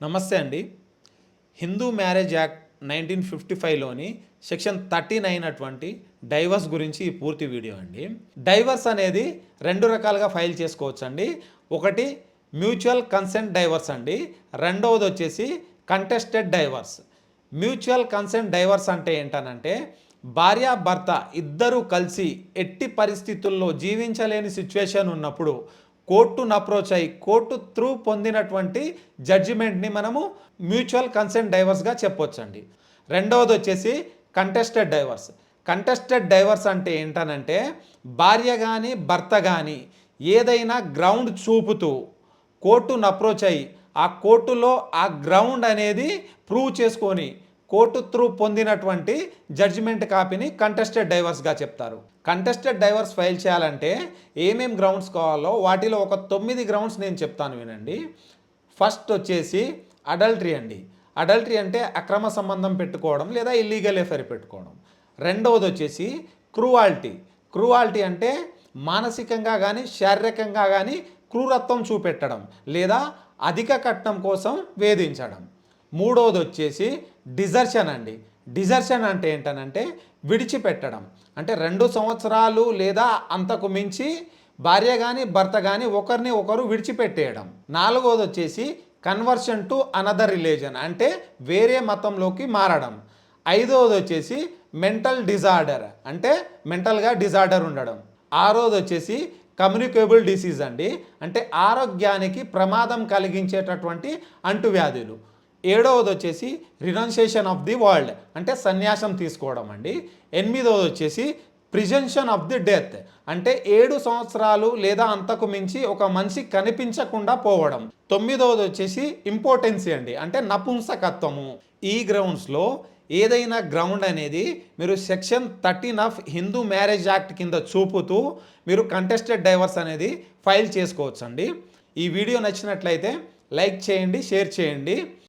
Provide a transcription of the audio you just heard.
నమస్తే అండి. Hindu marriage act 1955లోని section 39 అయినటువంటి డైవర్స్ గురించి ఈ పూర్తి వీడియో అండి. డైవర్స్ అనేది 2 రకాలుగా ఫైల్ చేసుకోవచ్చండి. ఒకటి మ్యూచువల్ కన్సెంట్ డైవర్స్ అండి. రెండవది వచ్చేసి contested divorce. Mutual consent divorce అంటే ఏంటనంటే భార్యాభర్త ఇద్దరూ కలిసి ఎట్టి పరిస్థితుల్లో జీవించలేని సిచ్యువేషన్ ఉన్నప్పుడు కోర్టును అప్రోచ్ అయ్యి కోర్టు త్రూ పొందినటువంటి జడ్జిమెంట్ని మనము మ్యూచువల్ కన్సెంట్ డైవర్స్గా చెప్పొచ్చండి. రెండవది వచ్చేసి కంటెస్టెడ్ డైవర్స్. కంటెస్టెడ్ డైవర్స్ అంటే ఏంటనంటే భార్య కానీ భర్త కానీ ఏదైనా గ్రౌండ్ చూపుతూ కోర్టును అప్రోచ్ అయ్యి ఆ కోర్టులో ఆ గ్రౌండ్ అనేది ప్రూవ్ చేసుకొని కోర్టు త్రూ పొందినటువంటి జడ్జిమెంట్ కాపీని కంటెస్టెడ్ డైవర్స్గా చెప్తారు. కంటెస్టెడ్ డైవర్స్ ఫైల్ చేయాలంటే ఏమేం గ్రౌండ్స్ కావాలో వాటిలో ఒక 9 గ్రౌండ్స్ నేను చెప్తాను వినండి. ఫస్ట్ వచ్చేసి అడల్టరీ అండి. అడల్టరీ అంటే అక్రమ సంబంధం పెట్టుకోవడం లేదా ఇల్లీగల్ ఎఫైర్ పెట్టుకోవడం. రెండవది వచ్చేసి క్రూవాలిటీ. క్రూవాలిటీ అంటే మానసికంగా కానీ శారీరకంగా కానీ క్రూరత్వం చూపెట్టడం లేదా అధిక కట్నం కోసం వేధించడం. మూడవది వచ్చేసి డిజర్షన్ అండి. డిజర్షన్ అంటే ఏంటనంటే విడిచిపెట్టడం. అంటే 2 సంవత్సరాలు లేదా అంతకు మించి భార్య కానీ భర్త కానీ ఒకరిని ఒకరు విడిచిపెట్టేయడం. నాలుగవది వచ్చేసి కన్వర్షన్ టు అనదర్ రిలీజన్ అంటే వేరే మతంలోకి మారడం. ఐదవది వచ్చేసి మెంటల్ డిజార్డర్ అంటే మెంటల్గా డిజార్డర్ ఉండడం. ఆరోది వచ్చేసి కమ్యూనికేబుల్ డిసీజ్ అండి. అంటే ఆరోగ్యానికి ప్రమాదం కలిగించేటటువంటి అంటువ్యాధులు. ఏడవది వచ్చేసి రినౌన్సియేషన్ ఆఫ్ ది వరల్డ్ అంటే సన్యాసం తీసుకోవడం అండి. ఎనిమిదవది వచ్చేసి ప్రిజెన్షన్ ఆఫ్ ది డెత్ అంటే 7 సంవత్సరాలు లేదా అంతకు మించి ఒక మనిషి కనిపించకుండా పోవడం. తొమ్మిదవది వచ్చేసి ఇంపార్టెన్సీ అండి అంటే నపుంసకత్వము. ఈ గ్రౌండ్స్లో ఏదైనా గ్రౌండ్ అనేది మీరు section 13 of Hindu marriage act కింద చూపుతూ మీరు కంటెస్టెడ్ డైవర్స్ అనేది ఫైల్ చేసుకోవచ్చు అండి. ఈ వీడియో నచ్చినట్లయితే లైక్ చేయండి, షేర్ చేయండి.